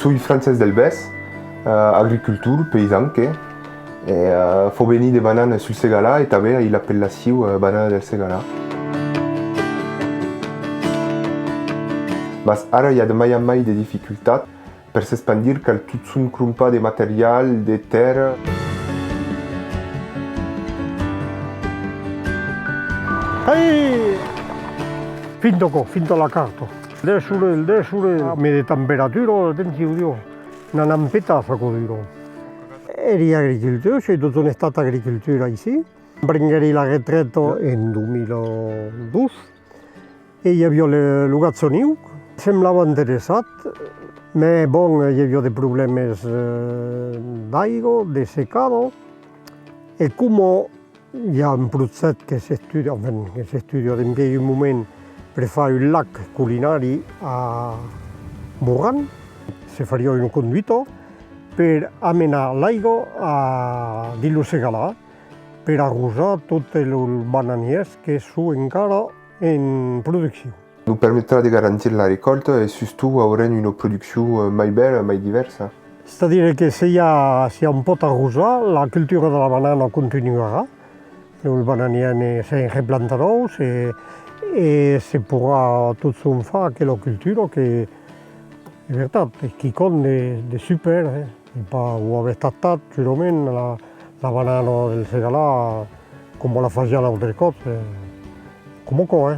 suis français d'Elbès, agriculture, paysan, que. Faut venir des bananes sur Segala et t'avais l'appellation banana del Segala. Mas ara il y a de mai en mai des difficultés pour s'expandir car tout son crumpa de matériel, de terre. Hey! Finto la carta. Il desule, me de temperatura, attenzione, non ampetta sacodiro. Eri agriculteur, j'ai dans un état d'agriculture ici. Prengué la retraite en 2012 et il y avait le Lugazzoniu. Semblava interessat, mais bon, il y avait des problèmes d'aigua, de secado. Et comme il y a un projet qui s'étudie, enfin, qui s'étudie en aquell moment per fer un lac culinari a Moran, se faria un conduito per amenar l'aigua a Dilo Segala, per arrosar tots els bananiers que són encara en producció. Nous permettra de garantir la récolte et surtout avoir une production mai belle, mai diversa. C'est-à-dire que si on pot arrosar, la cultura de la banana continuarà. Els bananiers se replantaran e se pourra tot son fa aquella cultura che è veritat, qui compte de super. E pas ho haver estat sûrament la banana del Segalà, com la fa ja l'altre cop, com co,